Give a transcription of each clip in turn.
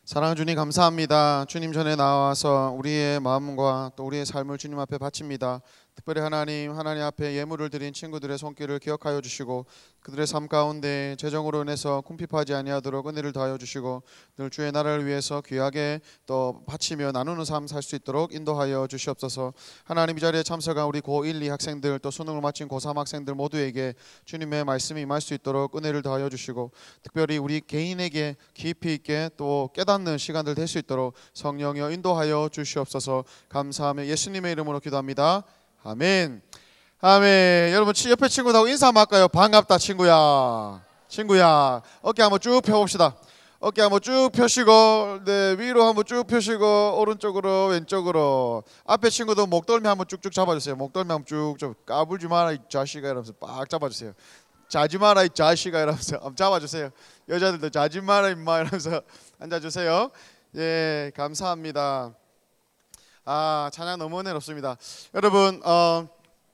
사랑하는 주님 감사합니다. 주님 전에 나와서 우리의 마음과 또 우리의 삶을 주님 앞에 바칩니다. 특별히 하나님 앞에 예물을 드린 친구들의 손길을 기억하여 주시고 그들의 삶 가운데 재정으로 인해서 궁핍하지 아니하도록 은혜를 더하여 주시고 늘 주의 나라를 위해서 귀하게 또 바치며 나누는 삶 살 수 있도록 인도하여 주시옵소서. 하나님, 이 자리에 참석한 우리 고1, 2 학생들 또 수능을 마친 고3 학생들 모두에게 주님의 말씀이 임할 수 있도록 은혜를 더하여 주시고 특별히 우리 개인에게 깊이 있게 또 깨닫는 시간들 될 수 있도록 성령여 인도하여 주시옵소서. 감사하며 예수님의 이름으로 기도합니다. 아멘. 아멘. 여러분 옆에 친구들하고 인사 한번 할까요? 반갑다 친구야. 어깨 한번 쭉 펴봅시다. 어깨 한번 쭉 펴시고 네, 위로 한번 쭉 펴시고 오른쪽으로 왼쪽으로. 앞에 친구들 목덜미 한번 쭉쭉 잡아주세요. 목덜미 한번 쭉쭉. 까불지 마라 이 자식아 이러면서 빡 잡아주세요. 자지 마라 이 자식아 이러면서 한번 잡아주세요. 여자들도 자지 마라 임마 이러면서 앉아주세요. 예, 감사합니다. 찬양 너무 은혜롭습니다. 여러분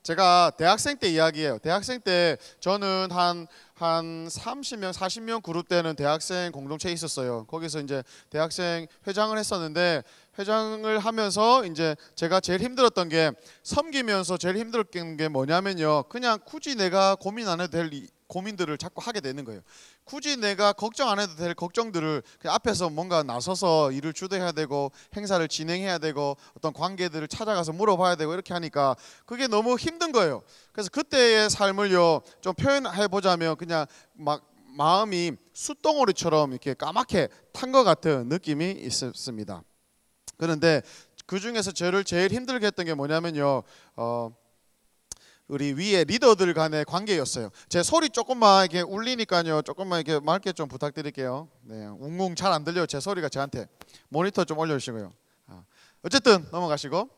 제가 대학생 때 이야기예요. 대학생 때 저는 한 30명 40명 그룹 되는 대학생 공동체에 있었어요. 거기서 이제 대학생 회장을 했었는데 회장을 하면서 이제 제가 제일 힘들었던 게 섬기면서 제일 힘들었던 게 뭐냐면요, 그냥 굳이 내가 고민 안 해도 될 고민들을 자꾸 하게 되는 거예요. 굳이 내가 걱정 안 해도 될 걱정들을 그냥 앞에서 뭔가 나서서 일을 주도해야 되고 행사를 진행해야 되고 어떤 관계들을 찾아가서 물어봐야 되고 이렇게 하니까 그게 너무 힘든 거예요. 그래서 그때의 삶을요 좀 표현해 보자면 그냥 막 마음이 숯덩어리처럼 이렇게 까맣게 탄 것 같은 느낌이 있었습니다. 그런데 그 중에서 저를 제일 힘들게 했던 게 뭐냐면요, 우리 위에 리더들 간의 관계였어요. 제 소리 조금만 이렇게 울리니까요, 조금만 이렇게 맑게 좀 부탁드릴게요. 네, 웅웅 잘 안 들려요. 제 소리가 저한테. 모니터 좀 올려주시고요. 어쨌든 넘어가시고.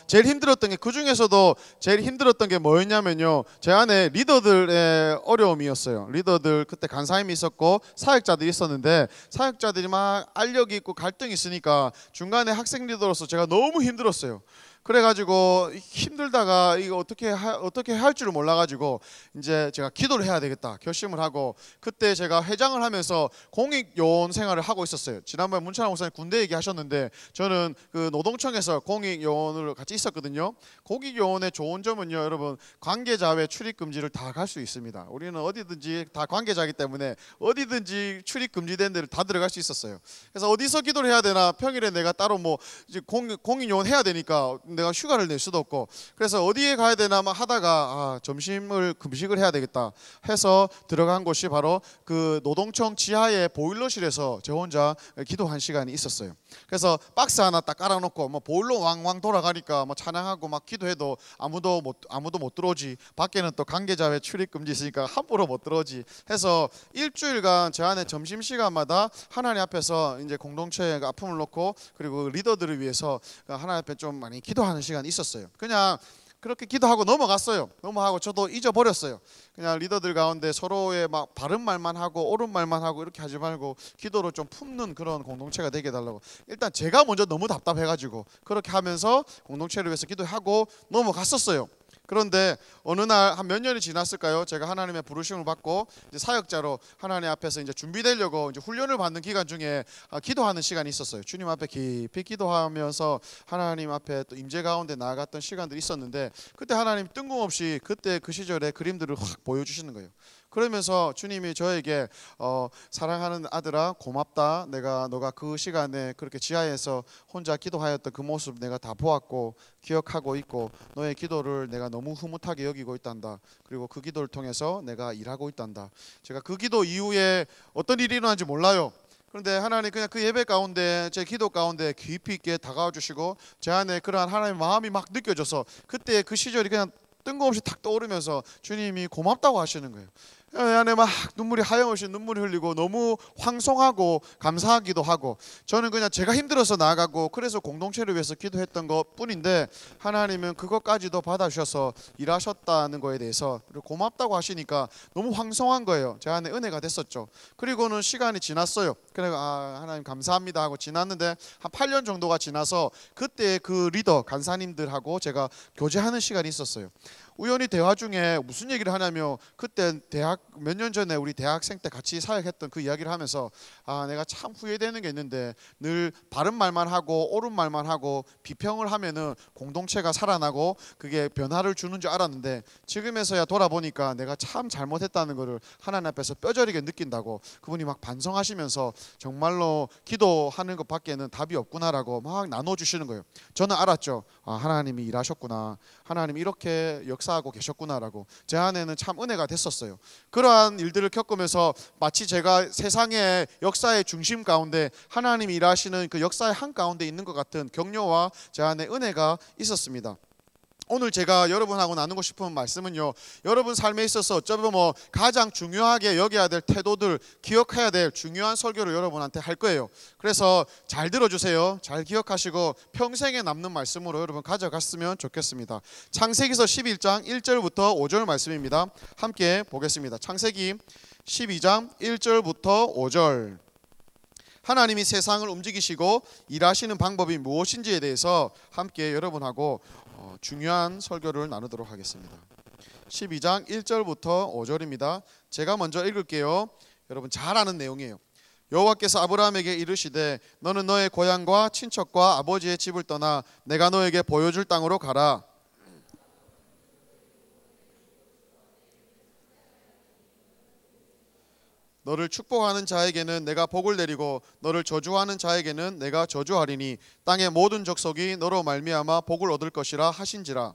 제일 힘들었던 게, 그 중에서도 제일 힘들었던 게 뭐였냐면요, 제 안에 리더들의 어려움이었어요. 리더들 그때 간사님이 있었고 사역자들이 있었는데 사역자들이 막 알력이 있고 갈등이 있으니까 중간에 학생 리더로서 제가 너무 힘들었어요. 그래가지고 힘들다가 이거 어떻게 할 줄을 몰라가지고 이제 제가 기도를 해야 되겠다 결심을 하고, 그때 제가 회장을 하면서 공익요원 생활을 하고 있었어요. 지난번에 문찬환 목사님 군대 얘기하셨는데 저는 그 노동청에서 공익요원으로 같이 있었거든요. 공익요원의 좋은 점은요, 여러분, 관계자 외 출입 금지를 다 갈 수 있습니다. 우리는 어디든지 다 관계자이기 때문에 어디든지 출입 금지된 데를 다 들어갈 수 있었어요. 그래서 어디서 기도를 해야 되나, 평일에 내가 따로 뭐 이제 공익요원 해야 되니까 내가 휴가를 낼 수도 없고, 그래서 어디에 가야 되나 막 하다가 점심을 금식을 해야 되겠다 해서 들어간 곳이 바로 그 노동청 지하의 보일러실에서 저 혼자 기도한 시간이 있었어요. 그래서 박스 하나 딱 깔아놓고 뭐 보일러 왕왕 돌아가니까 뭐 찬양하고 막 기도해도 아무도 못 들어오지, 밖에는 또 관계자회 출입 금지 있으니까 함부로 못 들어오지 해서 일주일간 제 안에 점심시간마다 하나님 앞에서 이제 공동체의 아픔을 놓고 그리고 리더들을 위해서 하나님 앞에 좀 많이 기도하는 시간이 있었어요. 그냥 그렇게 기도하고 넘어갔어요. 넘어가고 저도 잊어버렸어요. 그냥 리더들 가운데 서로의 막 바른 말만 하고 옳은 말만 하고 이렇게 하지 말고 기도로 좀 품는 그런 공동체가 되게 해달라고. 일단 제가 먼저 너무 답답해가지고 그렇게 하면서 공동체를 위해서 기도하고 넘어갔었어요. 그런데 어느 날 한 몇 년이 지났을까요? 제가 하나님의 부르심을 받고 이제 사역자로 하나님 앞에서 이제 준비되려고 이제 훈련을 받는 기간 중에 기도하는 시간이 있었어요. 주님 앞에 깊이 기도하면서 하나님 앞에 또 임재 가운데 나아갔던 시간들이 있었는데, 그때 하나님 뜬금없이 그때 그 시절의 그림들을 확 보여주시는 거예요. 그러면서 주님이 저에게 사랑하는 아들아 고맙다, 너가 그 시간에 그렇게 지하에서 혼자 기도하였던 그 모습 내가 다 보았고 기억하고 있고 너의 기도를 내가 너무 흐뭇하게 여기고 있단다. 그리고 그 기도를 통해서 내가 일하고 있단다. 제가 그 기도 이후에 어떤 일이 일어난지 몰라요. 그런데 하나님 그냥 그 예배 가운데 제 기도 가운데 깊이 있게 다가와 주시고 제 안에 그러한 하나님의 마음이 막 느껴져서 그때 그 시절이 그냥 뜬금없이 탁 떠오르면서 주님이 고맙다고 하시는 거예요. 안에 막 눈물이 하염없이 눈물이 흘리고 너무 황송하고 감사하기도 하고, 저는 그냥 제가 힘들어서 나아가고 그래서 공동체를 위해서 기도했던 것 뿐인데 하나님은 그것까지도 받아주셔서 일하셨다는 거에 대해서 고맙다고 하시니까 너무 황송한 거예요. 제 안에 은혜가 됐었죠. 그리고는 시간이 지났어요. 그래서 하나님 감사합니다 하고 지났는데 한 8년 정도가 지나서 그때 그 리더 간사님들하고 제가 교제하는 시간이 있었어요. 우연히 대화 중에 무슨 얘기를 하냐면 그때 대학 몇 년 전에 우리 대학생 때 같이 사역했던 그 이야기를 하면서 내가 참 후회되는 게 있는데 늘 바른 말만 하고 옳은 말만 하고 비평을 하면은 공동체가 살아나고 그게 변화를 주는 줄 알았는데 지금에서야 돌아보니까 내가 참 잘못했다는 것을 하나님 앞에서 뼈저리게 느낀다고 그분이 막 반성하시면서 정말로 기도하는 것밖에는 답이 없구나라고 막 나눠주시는 거예요. 저는 알았죠. 하나님이 일하셨구나. 하나님이 이렇게 역사하고 계셨구나라고 제 안에는 참 은혜가 됐었어요. 그러한 일들을 겪으면서 마치 제가 세상의 역사의 중심 가운데 하나님이 일하시는 그 역사의 한가운데 있는 것 같은 격려와 제 안에 은혜가 있었습니다. 오늘 제가 여러분하고 나누고 싶은 말씀은요, 여러분 삶에 있어서 어쩌면 가장 중요하게 여겨야 될 태도들, 기억해야 될 중요한 설교를 여러분한테 할 거예요. 그래서 잘 들어주세요. 잘 기억하시고 평생에 남는 말씀으로 여러분 가져갔으면 좋겠습니다. 창세기서 11장 1절부터 5절 말씀입니다. 함께 보겠습니다. 창세기 12장 1절부터 5절. 하나님이 세상을 움직이시고 일하시는 방법이 무엇인지에 대해서 함께 여러분하고 중요한 설교를 나누도록 하겠습니다. 12장 1절부터 5절입니다. 제가 먼저 읽을게요. 여러분 잘 아는 내용이에요. 여호와께서 아브라함에게 이르시되 너는 너의 고향과 친척과 아버지의 집을 떠나 내가 너에게 보여줄 땅으로 가라. 너를 축복하는 자에게는 내가 복을 내리고 너를 저주하는 자에게는 내가 저주하리니 땅의 모든 족속이 너로 말미암아 복을 얻을 것이라 하신지라.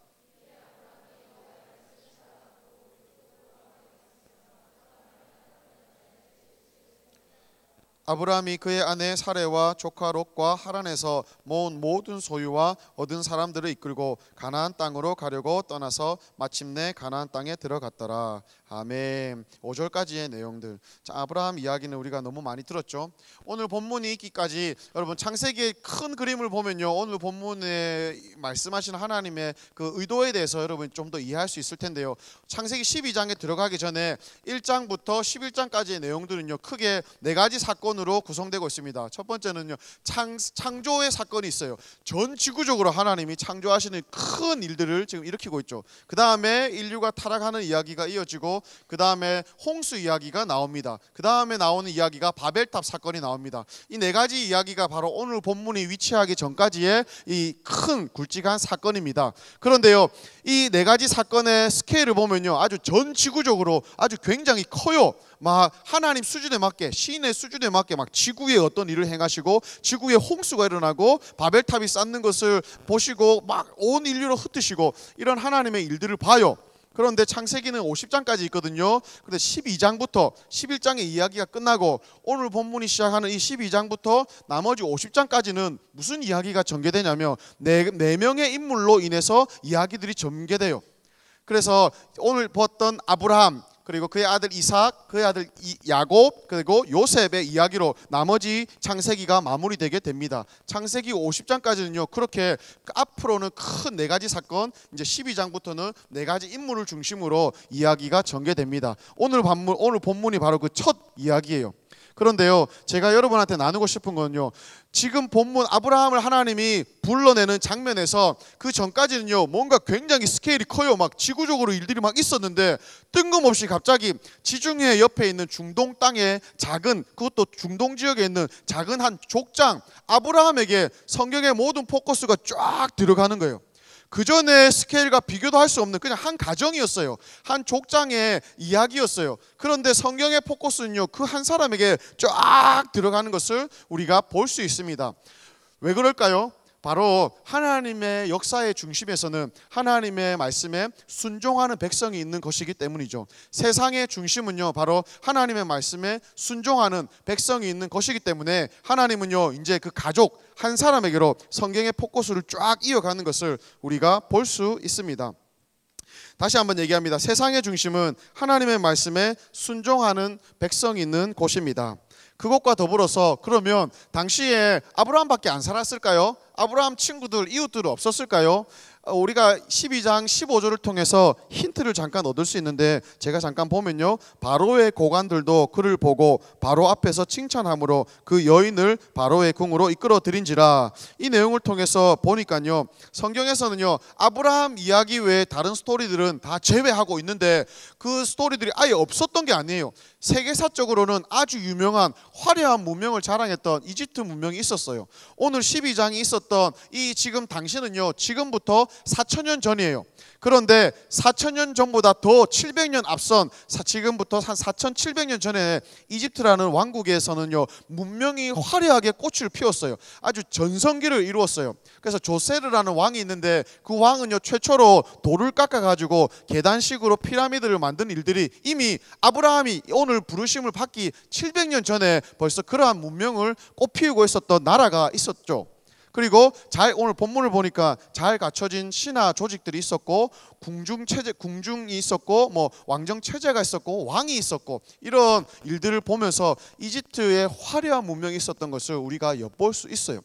아브라함이 그의 아내 사레와 조카 롯과 하란에서 모은 모든 소유와 얻은 사람들을 이끌고 가나안 땅으로 가려고 떠나서 마침내 가나안 땅에 들어갔더라. 아멘. 5절까지의 내용들. 자, 아브라함 이야기는 우리가 너무 많이 들었죠. 오늘 본문이 있기까지 여러분 창세기의 큰 그림을 보면요, 오늘 본문에 말씀하시는 하나님의 그 의도에 대해서 여러분 좀 더 이해할 수 있을 텐데요. 창세기 12장에 들어가기 전에 1장부터 11장까지의 내용들은요, 크게 네 가지 사건으로 구성되고 있습니다. 첫 번째는요, 창조의 사건이 있어요. 전 지구적으로 하나님이 창조하시는 큰 일들을 지금 일으키고 있죠. 그 다음에 인류가 타락하는 이야기가 이어지고 그 다음에 홍수 이야기가 나옵니다. 그 다음에 나오는 이야기가 바벨탑 사건이 나옵니다. 이 네 가지 이야기가 바로 오늘 본문이 위치하기 전까지의 이 큰 굵직한 사건입니다. 그런데요, 이 네 가지 사건의 스케일을 보면요, 아주 전 지구적으로 아주 굉장히 커요. 막 하나님 수준에 맞게, 시인의 수준에 맞게 막 지구에 어떤 일을 행하시고 지구에 홍수가 일어나고 바벨탑이 쌓는 것을 보시고 막 온 인류로 흩으시고 이런 하나님의 일들을 봐요. 그런데 창세기는 50장까지 있거든요. 그런데 12장부터 11장의 이야기가 끝나고 오늘 본문이 시작하는 이 12장부터 나머지 50장까지는 무슨 이야기가 전개되냐면 네 명의 인물로 인해서 이야기들이 전개돼요. 그래서 오늘 봤던 아브라함, 그리고 그의 아들 이삭, 그의 아들 야곱, 그리고 요셉의 이야기로 나머지 창세기가 마무리되게 됩니다. 창세기 50장까지는요 그렇게 앞으로는 큰 네 가지 사건, 이제 12장부터는 네 가지 인물을 중심으로 이야기가 전개됩니다. 오늘 본문이 바로 그 첫 이야기예요. 그런데요, 제가 여러분한테 나누고 싶은 건요, 지금 본문 아브라함을 하나님이 불러내는 장면에서 그 전까지는요 뭔가 굉장히 스케일이 커요. 막 지구적으로 일들이 막 있었는데 뜬금없이 갑자기 지중해 옆에 있는 중동 땅에 작은, 그것도 중동 지역에 있는 작은 한 족장 아브라함에게 성경의 모든 포커스가 쫙 들어가는 거예요. 그 전에 스케일과 비교도 할 수 없는 그냥 한 가정이었어요. 한 족장의 이야기였어요. 그런데 성경의 포커스는요 그 한 사람에게 쫙 들어가는 것을 우리가 볼 수 있습니다. 왜 그럴까요? 바로 하나님의 역사의 중심에서는 하나님의 말씀에 순종하는 백성이 있는 것이기 때문이죠. 세상의 중심은요 바로 하나님의 말씀에 순종하는 백성이 있는 것이기 때문에 하나님은요 이제 그 가족 한 사람에게로 성경의 포커스를 쫙 이어가는 것을 우리가 볼 수 있습니다. 다시 한번 얘기합니다. 세상의 중심은 하나님의 말씀에 순종하는 백성이 있는 곳입니다. 그것과 더불어서 그러면 당시에 아브라함밖에 안 살았을까요? 아브라함 친구들, 이웃들은 없었을까요? 우리가 12장 15절을 통해서 힌트를 잠깐 얻을 수 있는데, 제가 잠깐 보면요, 바로의 고관들도 그를 보고 바로 앞에서 칭찬함으로 그 여인을 바로의 궁으로 이끌어 들인지라. 이 내용을 통해서 보니까요, 성경에서는요 아브라함 이야기 외에 다른 스토리들은 다 제외하고 있는데, 그 스토리들이 아예 없었던 게 아니에요. 세계사적으로는 아주 유명한 화려한 문명을 자랑했던 이집트 문명이 있었어요. 오늘 12장이 있었던 이 지금 당시는요, 지금부터 4,000년 전이에요. 그런데 4,000년 전보다 더 700년 앞선 지금부터 한 4,700년 전에 이집트라는 왕국에서는요 문명이 화려하게 꽃을 피웠어요. 아주 전성기를 이루었어요. 그래서 조세르라는 왕이 있는데, 그 왕은요 최초로 돌을 깎아가지고 계단식으로 피라미드를 만든 일들이 이미 아브라함이 오늘 부르심을 받기 700년 전에 벌써 그러한 문명을 꽃피우고 있었던 나라가 있었죠. 그리고 오늘 본문을 보니까 잘 갖춰진 신하 조직들이 있었고, 궁중이 있었고, 뭐 왕정 체제가 있었고, 왕이 있었고, 이런 일들을 보면서 이집트의 화려한 문명이 있었던 것을 우리가 엿볼 수 있어요.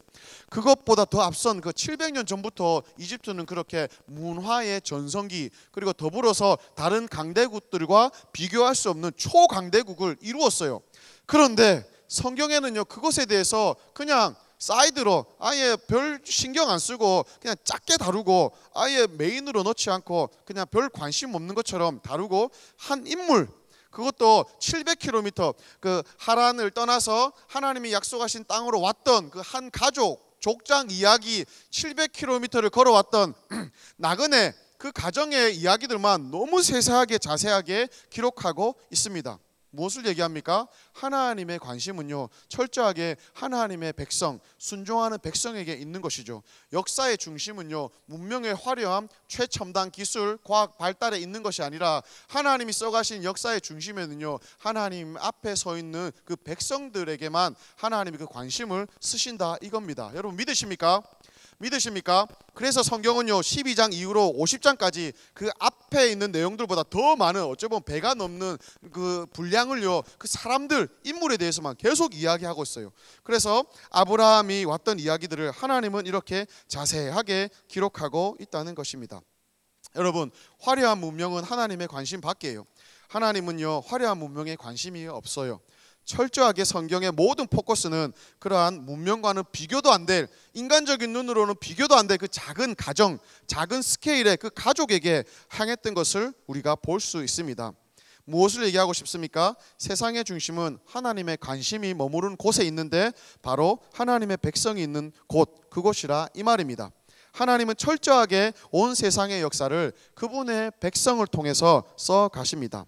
그것보다 더 앞선 그 700년 전부터 이집트는 그렇게 문화의 전성기, 그리고 더불어서 다른 강대국들과 비교할 수 없는 초강대국을 이루었어요. 그런데 성경에는요 그것에 대해서 그냥 사이드로 아예 별 신경 안 쓰고 그냥 작게 다루고, 아예 메인으로 넣지 않고 그냥 별 관심 없는 것처럼 다루고, 한 인물, 그것도 700km 그 하란을 떠나서 하나님이 약속하신 땅으로 왔던 그 한 가족 족장 이야기, 700km를 걸어왔던 나그네 그 가정의 이야기들만 너무 세세하게 자세하게 기록하고 있습니다. 무엇을 얘기합니까? 하나님의 관심은요 철저하게 하나님의 백성, 순종하는 백성에게 있는 것이죠. 역사의 중심은요 문명의 화려함, 최첨단 기술, 과학 발달에 있는 것이 아니라, 하나님이 써가신 역사의 중심에는요 하나님 앞에 서 있는 그 백성들에게만 하나님이 그 관심을 쓰신다 이겁니다. 여러분 믿으십니까? 믿으십니까? 그래서 성경은요 12장 이후로 50장까지 그 앞에 있는 내용들보다 더 많은, 어찌 보면 배가 넘는 그 분량을요 그 사람들, 인물에 대해서만 계속 이야기하고 있어요. 그래서 아브라함이 왔던 이야기들을 하나님은 이렇게 자세하게 기록하고 있다는 것입니다. 여러분, 화려한 문명은 하나님의 관심 밖이에요. 하나님은요 화려한 문명에 관심이 없어요. 철저하게 성경의 모든 포커스는 그러한 문명과는 비교도 안 될, 인간적인 눈으로는 비교도 안 될 그 작은 가정, 작은 스케일의 그 가족에게 향했던 것을 우리가 볼 수 있습니다. 무엇을 얘기하고 싶습니까? 세상의 중심은 하나님의 관심이 머무른 곳에 있는데, 바로 하나님의 백성이 있는 곳, 그곳이라 이 말입니다. 하나님은 철저하게 온 세상의 역사를 그분의 백성을 통해서 써 가십니다.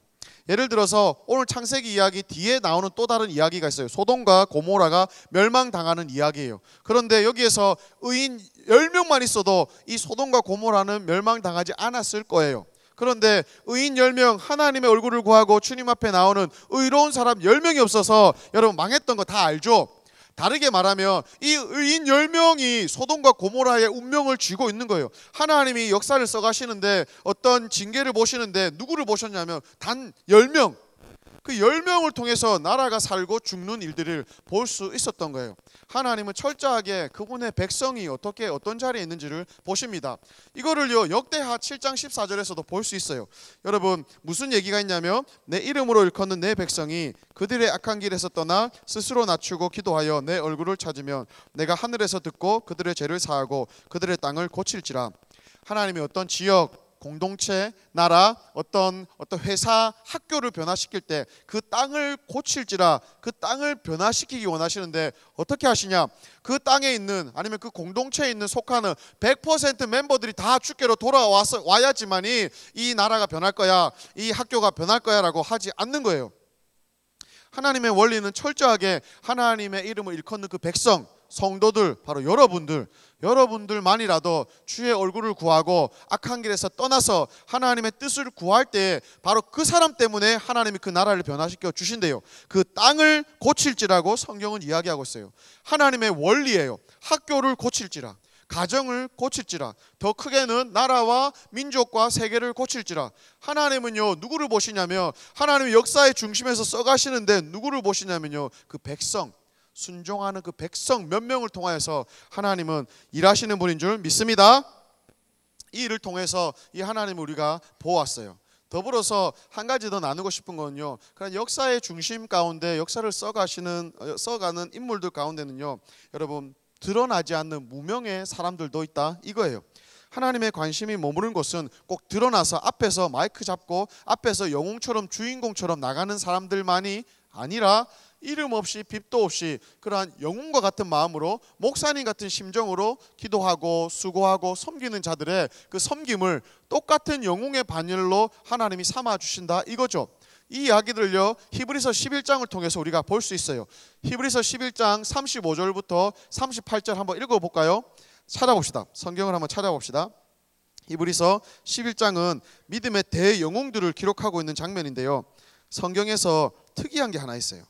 예를 들어서 오늘 창세기 이야기 뒤에 나오는 또 다른 이야기가 있어요. 소돔과 고모라가 멸망당하는 이야기예요. 그런데 여기에서 의인 10명만 있어도 이 소돔과 고모라는 멸망당하지 않았을 거예요. 그런데 의인 10명, 하나님의 얼굴을 구하고 주님 앞에 나오는 의로운 사람 10명이 없어서 여러분 망했던 거 다 알죠? 다르게 말하면 이 의인 10명이 소돔과 고모라의 운명을 쥐고 있는 거예요. 하나님이 역사를 써가시는데 어떤 징계를 보시는데 누구를 보셨냐면 단 10명, 그 10명을 통해서 나라가 살고 죽는 일들을 볼 수 있었던 거예요. 하나님은 철저하게 그분의 백성이 어떻게 어떤 자리에 있는지를 보십니다. 이거를요 역대하 7장 14절에서도 볼 수 있어요. 여러분, 무슨 얘기가 있냐면, 내 이름으로 일컫는 내 백성이 그들의 악한 길에서 떠나 스스로 낮추고 기도하여 내 얼굴을 찾으면 내가 하늘에서 듣고 그들의 죄를 사하고 그들의 땅을 고칠지라. 하나님이 어떤 지역, 공동체, 나라, 어떤 회사, 학교를 변화시킬 때 그 땅을 고칠지라, 그 땅을 변화시키기 원하시는데 어떻게 하시냐? 그 땅에 있는, 아니면 그 공동체에 있는 속하는 100% 멤버들이 다 주께로 와야지만이 이 나라가 변할 거야, 이 학교가 변할 거야 라고 하지 않는 거예요. 하나님의 원리는 철저하게 하나님의 이름을 일컫는 그 백성, 성도들, 바로 여러분들만이라도 주의 얼굴을 구하고 악한 길에서 떠나서 하나님의 뜻을 구할 때 바로 그 사람 때문에 하나님이 그 나라를 변화시켜 주신대요. 그 땅을 고칠지라고 성경은 이야기하고 있어요. 하나님의 원리예요. 학교를 고칠지라, 가정을 고칠지라, 더 크게는 나라와 민족과 세계를 고칠지라. 하나님은요 누구를 보시냐면, 하나님의 역사의 중심에서 써가시는데 누구를 보시냐면요 그 백성, 순종하는 그 백성 몇 명을 통하여서 하나님은 일하시는 분인 줄 믿습니다. 이 일을 통해서 이 하나님을 우리가 보았어요. 더불어서 한 가지 더 나누고 싶은 건요, 그런 역사의 중심 가운데 역사를 써가는 인물들 가운데는요, 여러분 드러나지 않는 무명의 사람들도 있다 이거예요. 하나님의 관심이 머무른 곳은 꼭 드러나서 앞에서 마이크 잡고 앞에서 영웅처럼 주인공처럼 나가는 사람들만이 아니라 이름 없이 빚도 없이 그러한 영웅과 같은 마음으로 목사님 같은 심정으로 기도하고 수고하고 섬기는 자들의 그 섬김을 똑같은 영웅의 반열로 하나님이 삼아 주신다 이거죠. 이 이야기들을요, 히브리서 11장을 통해서 우리가 볼 수 있어요. 히브리서 11장 35절부터 38절 한번 읽어볼까요? 찾아봅시다. 성경을 한번 찾아봅시다. 히브리서 11장은 믿음의 대영웅들을 기록하고 있는 장면인데요, 성경에서 특이한 게 하나 있어요.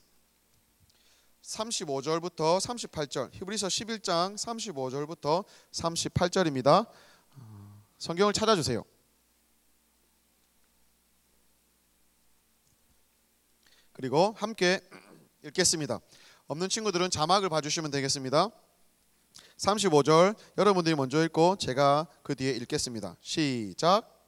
35절부터 38절, 히브리서 11장 35절부터 38절입니다. 성경을 찾아주세요. 그리고 함께 읽겠습니다. 없는 친구들은 자막을 봐주시면 되겠습니다. 35절 여러분들이 먼저 읽고 제가 그 뒤에 읽겠습니다. 시작.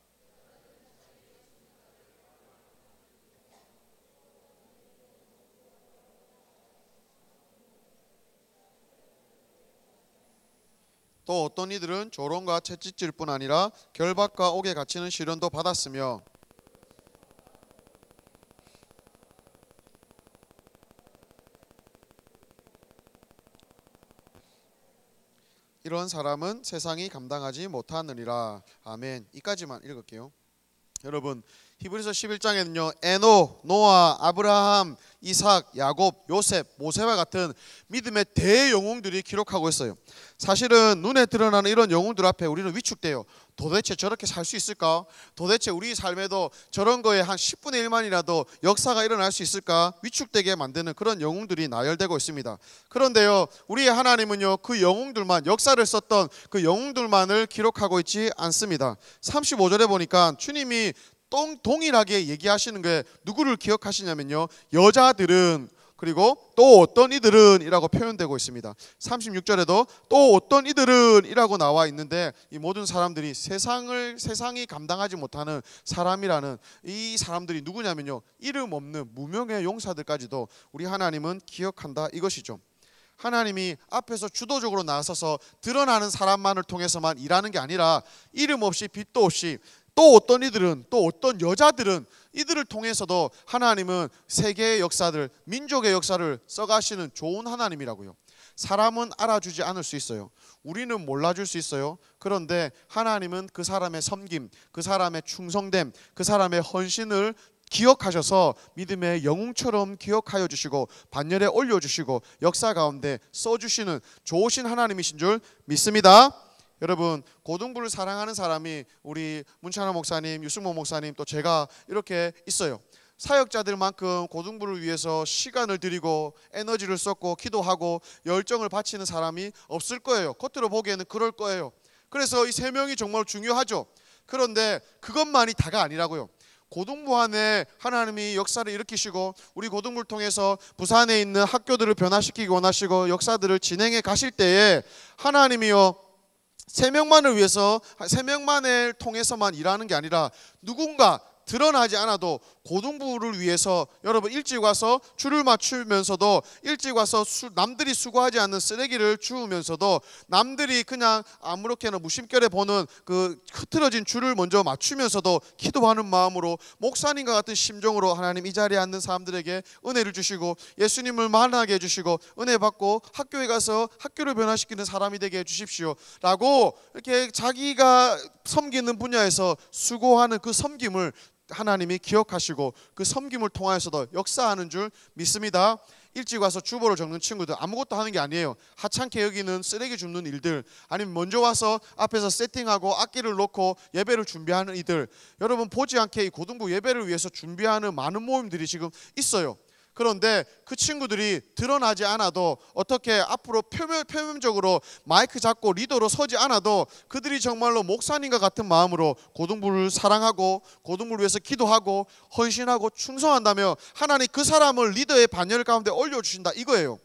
또 어떤 이들은 조롱과 채찍질뿐 아니라 결박과 옥에 갇히는 시련도 받았으며 이런 사람은 세상이 감당하지 못하느니라. 아멘. 이까지만 읽을게요. 여러분 히브리서 11장에는요, 에녹, 노아, 아브라함, 이삭, 야곱, 요셉, 모세와 같은 믿음의 대영웅들이 기록하고 있어요. 사실은 눈에 드러나는 이런 영웅들 앞에 우리는 위축돼요. 도대체 저렇게 살 수 있을까? 도대체 우리 삶에도 저런 거에 한 10분의 1만이라도 역사가 일어날 수 있을까? 위축되게 만드는 그런 영웅들이 나열되고 있습니다. 그런데요, 우리의 하나님은요, 그 영웅들만, 역사를 썼던 그 영웅들만을 기록하고 있지 않습니다. 35절에 보니까 주님이 동일하게 얘기하시는 게 누구를 기억하시냐면요, 여자들은, 그리고 또 어떤 이들은 이라고 표현되고 있습니다. 36절에도 또 어떤 이들은 이라고 나와 있는데, 이 모든 사람들이 세상이 감당하지 못하는 사람이라는 이 사람들이 누구냐면요, 이름 없는 무명의 용사들까지도 우리 하나님은 기억한다 이것이죠. 하나님이 앞에서 주도적으로 나서서 드러나는 사람만을 통해서만 일하는 게 아니라 이름 없이 빚도 없이 또 어떤 이들은, 또 어떤 여자들은 이들을 통해서도 하나님은 세계의 역사들, 민족의 역사를 써가시는 좋은 하나님이라고요. 사람은 알아주지 않을 수 있어요. 우리는 몰라줄 수 있어요. 그런데 하나님은 그 사람의 섬김, 그 사람의 충성됨, 그 사람의 헌신을 기억하셔서 믿음의 영웅처럼 기억하여 주시고 반열에 올려주시고 역사 가운데 써주시는 좋으신 하나님이신 줄 믿습니다. 여러분, 고등부를 사랑하는 사람이 우리 문찬호 목사님, 유승모 목사님, 또 제가 이렇게 있어요. 사역자들만큼 고등부를 위해서 시간을 들이고 에너지를 쏟고 기도하고 열정을 바치는 사람이 없을 거예요. 겉으로 보기에는 그럴 거예요. 그래서 이 세 명이 정말 중요하죠. 그런데 그것만이 다가 아니라고요. 고등부 안에 하나님이 역사를 일으키시고 우리 고등부를 통해서 부산에 있는 학교들을 변화시키기 원하시고 역사들을 진행해 가실 때에 하나님이요, 세 명만을 위해서, 세 명만을 통해서만 일하는 게 아니라 누군가 드러나지 않아도 고등부를 위해서 여러분 일찍 와서 줄을 맞추면서도, 일찍 와서 남들이 수고하지 않는 쓰레기를 주우면서도, 남들이 그냥 아무렇게나 무심결에 보는 그 흐트러진 줄을 먼저 맞추면서도 기도하는 마음으로 목사님과 같은 심정으로 하나님 이 자리에 앉는 사람들에게 은혜를 주시고 예수님을 만나게 해주시고 은혜 받고 학교에 가서 학교를 변화시키는 사람이 되게 해주십시오 라고 이렇게 자기가 섬기는 분야에서 수고하는 그 섬김을 하나님이 기억하시고 그 섬김을 통하여서도 역사하는 줄 믿습니다. 일찍 와서 주보를 적는 친구들 아무것도 하는 게 아니에요. 하찮게 여기는 쓰레기 줍는 일들, 아니면 먼저 와서 앞에서 세팅하고 악기를 놓고 예배를 준비하는 이들, 여러분 보지 않게 이 고등부 예배를 위해서 준비하는 많은 모임들이 지금 있어요. 그런데 그 친구들이 드러나지 않아도, 어떻게 앞으로 표면적으로 마이크 잡고 리더로 서지 않아도 그들이 정말로 목사님과 같은 마음으로 고등부를 사랑하고 고등부를 위해서 기도하고 헌신하고 충성한다며 하나님 그 사람을 리더의 반열 가운데 올려주신다 이거예요.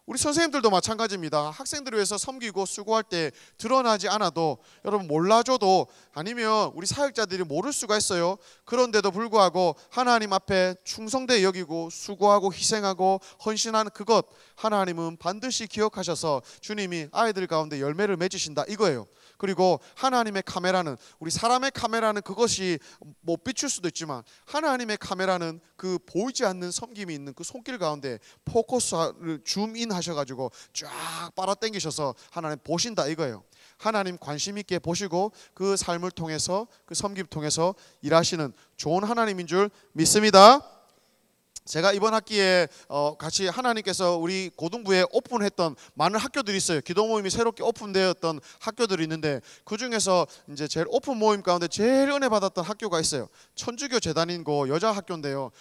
우리 선생님들도 마찬가지입니다. 학생들을 위해서 섬기고 수고할 때 드러나지 않아도 여러분 몰라줘도 아니면 우리 사역자들이 모를 수가 있어요. 그런데도 불구하고 하나님 앞에 충성되게 여기고 수고하고 희생하고 헌신하는 그것 하나님은 반드시 기억하셔서 주님이 아이들 가운데 열매를 맺으신다 이거예요. 그리고 하나님의 카메라는 우리 사람의 카메라는 그것이 못 비출 수도 있지만 하나님의 카메라는 그 보이지 않는 섬김이 있는 그 손길 가운데 포커스를 줌인 하셔가지고 쫙 빨아당기셔서 하나님 보신다 이거예요. 하나님 관심 있게 보시고 그 삶을 통해서 그 섬김 통해서 일하시는 좋은 하나님인 줄 믿습니다. 제가 이번 학기에 같이 하나님께서 우리 고등부에 오픈했던 많은 학교들이 있어요. 기도 모임이 새롭게 오픈되었던 학교들이 있는데 그 중에서 이제 제일 오픈 모임 가운데 제일 은혜 받았던 학교가 있어요. 천주교 재단인 고 여자 학교인데요.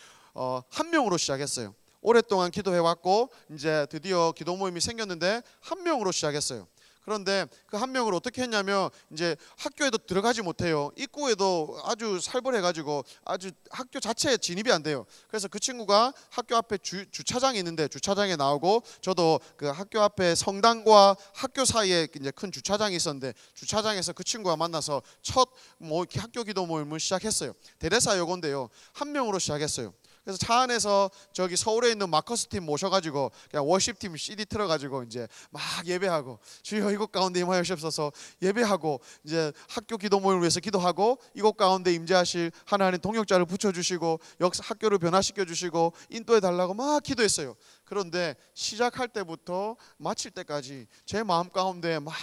한 명으로 시작했어요. 오랫동안 기도해 왔고 이제 드디어 기도 모임이 생겼는데 한 명으로 시작했어요. 그런데 그 한 명을 어떻게 했냐면 이제 학교에도 들어가지 못해요. 입구에도 아주 살벌해가지고 아주 학교 자체에 진입이 안 돼요. 그래서 그 친구가 학교 앞에 주차장이 있는데 주차장에 나오고 저도 그 학교 앞에 성당과 학교 사이에 이제 큰 주차장이 있었는데 주차장에서 그 친구와 만나서 첫 학교 기도 모임을 시작했어요. 데레사 여고인데요. 한 명으로 시작했어요. 그래서 차 안에서 저기 서울에 있는 마커스 팀 모셔가지고 그냥 워십 팀 CD 틀어가지고 이제 막 예배하고 주여 이곳 가운데 임하시옵소서 예배하고 이제 학교 기도 모임을 위해서 기도하고 이곳 가운데 임재하실 하나님 동역자를 붙여주시고 학교를 변화시켜 주시고 인도해 달라고 막 기도했어요. 그런데 시작할 때부터 마칠 때까지 제 마음 가운데 막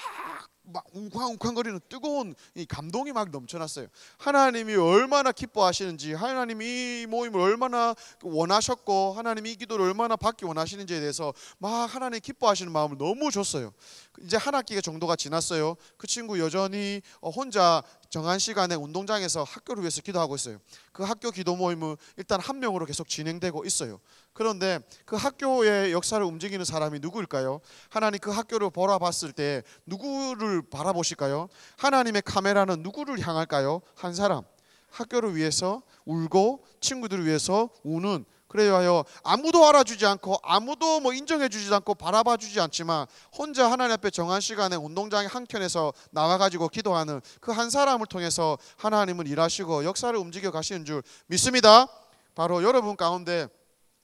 웅쾅웅쾅거리는 뜨거운 이 감동이 막 넘쳐났어요. 하나님이 얼마나 기뻐하시는지, 하나님이 이 모임을 얼마나 원하셨고 하나님이 이 기도를 얼마나 받기 원하시는지에 대해서 막 하나님 기뻐하시는 마음을 너무 줬어요. 이제 한 학기가 정도가 지났어요. 그 친구 여전히 혼자 정한 시간에 운동장에서 학교를 위해서 기도하고 있어요. 그 학교 기도 모임은 일단 한 명으로 계속 진행되고 있어요. 그런데 그 학교의 역사를 움직이는 사람이 누구일까요? 하나님 그 학교를 바라봤을 때 누구를 바라보실까요? 하나님의 카메라는 누구를 향할까요? 한 사람. 학교를 위해서 울고 친구들을 위해서 우는, 그래요. 아무도 알아주지 않고 아무도 인정해주지 않고 바라봐주지 않지만 혼자 하나님 앞에 정한 시간에 운동장의 한켠에서 나와가지고 기도하는 그 한 사람을 통해서 하나님은 일하시고 역사를 움직여 가시는 줄 믿습니다. 바로 여러분 가운데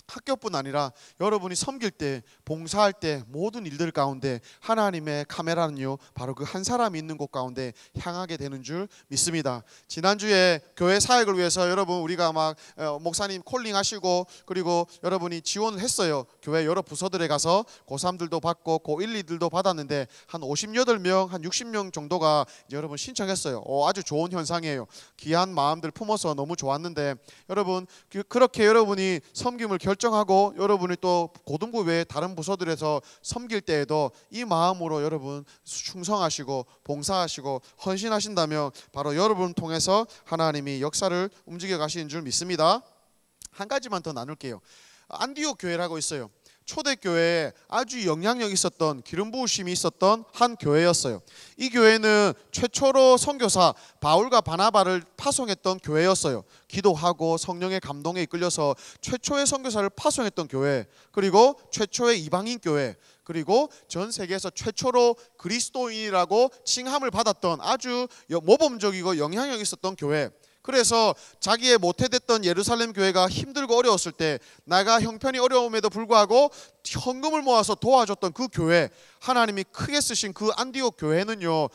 학교뿐 아니라 여러분이 섬길 때 봉사할 때 모든 일들 가운데 하나님의 카메라는요 바로 그 한 사람이 있는 곳 가운데 향하게 되는 줄 믿습니다. 지난주에 교회 사역을 위해서 여러분 우리가 막 목사님 콜링하시고 그리고 여러분이 지원을 했어요. 교회 여러 부서들에 가서 고3들도 받고 고1, 2들도 받았는데 한 58명 한 60명 정도가 이제 여러분 신청했어요. 아주 좋은 현상이에요. 귀한 마음들 품어서 너무 좋았는데 여러분 그렇게 여러분이 섬김을 결정하고 여러분이 또 고등부 외에 다른 부서들에서 섬길 때에도 이 마음으로 여러분 충성하시고 봉사하시고 헌신하신다면 바로 여러분을 통해서 하나님이 역사를 움직여 가시는 줄 믿습니다. 한 가지만 더 나눌게요. 안디옥 교회라고 있어요. 초대교회에 아주 영향력 있었던 기름 부으심이 있었던 한 교회였어요. 이 교회는 최초로 선교사 바울과 바나바를 파송했던 교회였어요. 기도하고 성령의 감동에 이끌려서 최초의 선교사를 파송했던 교회, 그리고 최초의 이방인 교회, 그리고 전 세계에서 최초로 그리스도인이라고 칭함을 받았던 아주 모범적이고 영향력 있었던 교회. 그래서 자기의 모태됐던 예루살렘 교회가 힘들고 어려웠을 때 나가 형편이 어려움에도 불구하고 헌금을 모아서 도와줬던 그 교회, 하나님이 크게 쓰신 그 안디옥 교회는요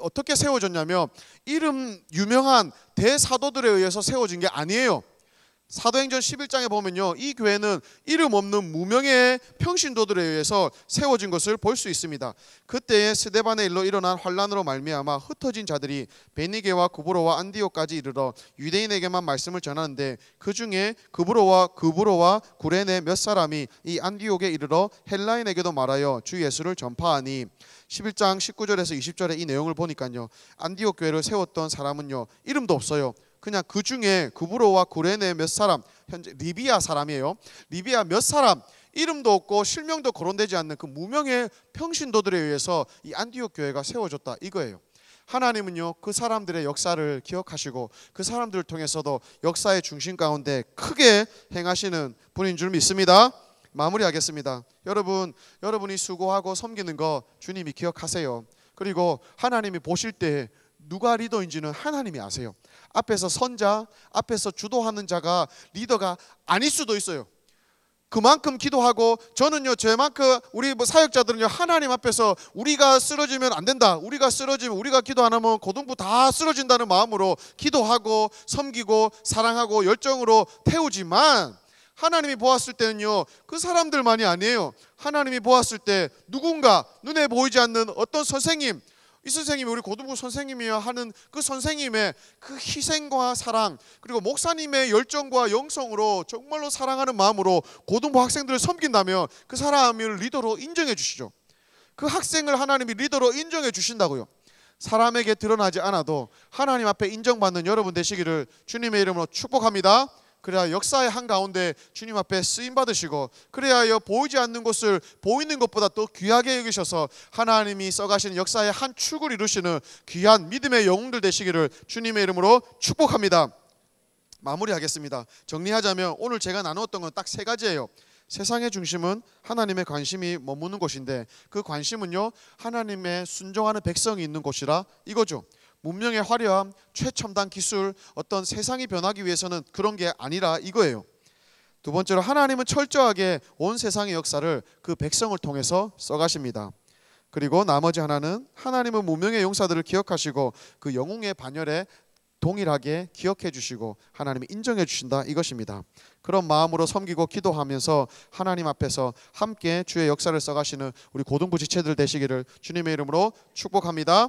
어떻게 세워졌냐면 이름 유명한 대사도들에 의해서 세워진 게 아니에요. 사도행전 11장에 보면요 이 교회는 이름 없는 무명의 평신도들에 의해서 세워진 것을 볼 수 있습니다. 그때의 스데반의 일로 일어난 환란으로 말미암아 흩어진 자들이 베니게와 구브로와 안디옥까지 이르러 유대인에게만 말씀을 전하는데 그 중에 구브로와 구레네 몇 사람이 이 안디옥에 이르러 헬라인에게도 말하여 주 예수를 전파하니 11장 19절에서 20절에 이 내용을 보니까요 안디옥 교회를 세웠던 사람은요 이름도 없어요. 그냥 그 중에 구브로와 구레네 몇 사람, 현재 리비아 사람이에요. 리비아 몇 사람, 이름도 없고 실명도 거론되지 않는 그 무명의 평신도들에 의해서 이 안디옥 교회가 세워졌다 이거예요. 하나님은요 그 사람들의 역사를 기억하시고 그 사람들을 통해서도 역사의 중심 가운데 크게 행하시는 분인 줄 믿습니다. 마무리하겠습니다. 여러분이 수고하고 섬기는 거 주님이 기억하세요. 그리고 하나님이 보실 때 누가 리더인지는 하나님이 아세요. 앞에서 선자, 앞에서 주도하는 자가 리더가 아닐 수도 있어요. 그만큼 기도하고, 저는요, 저만큼 우리 사역자들은요, 하나님 앞에서 우리가 쓰러지면 안 된다, 우리가 쓰러지면, 우리가 기도 안 하면 고등부 다 쓰러진다는 마음으로 기도하고 섬기고 사랑하고 열정으로 태우지만, 하나님이 보았을 때는요, 그 사람들만이 아니에요. 하나님이 보았을 때 누군가 눈에 보이지 않는 어떤 선생님, 이 선생님이 우리 고등부 선생님이야 하는 그 선생님의 그 희생과 사랑, 그리고 목사님의 열정과 영성으로 정말로 사랑하는 마음으로 고등부 학생들을 섬긴다면 그 사람을 리더로 인정해 주시죠. 그 학생을 하나님이 리더로 인정해 주신다고요. 사람에게 드러나지 않아도 하나님 앞에 인정받는 여러분 되시기를 주님의 이름으로 축복합니다. 그래야 역사의 한가운데 주님 앞에 쓰임받으시고, 그래야 보이지 않는 것을 보이는 것보다 더 귀하게 여기셔서 하나님이 써가시는 역사의 한 축을 이루시는 귀한 믿음의 영웅들 되시기를 주님의 이름으로 축복합니다. 마무리하겠습니다. 정리하자면 오늘 제가 나누었던 건 딱 세 가지예요. 세상의 중심은 하나님의 관심이 머무는 곳인데, 그 관심은요, 하나님의 순종하는 백성이 있는 곳이라 이거죠. 문명의 화려함, 최첨단 기술, 어떤 세상이 변하기 위해서는 그런 게 아니라 이거예요. 두 번째로, 하나님은 철저하게 온 세상의 역사를 그 백성을 통해서 써가십니다. 그리고 나머지 하나는, 하나님은 문명의 용사들을 기억하시고 그 영웅의 반열에 동일하게 기억해 주시고 하나님이 인정해 주신다, 이것입니다. 그런 마음으로 섬기고 기도하면서 하나님 앞에서 함께 주의 역사를 써가시는 우리 고등부 지체들 되시기를 주님의 이름으로 축복합니다.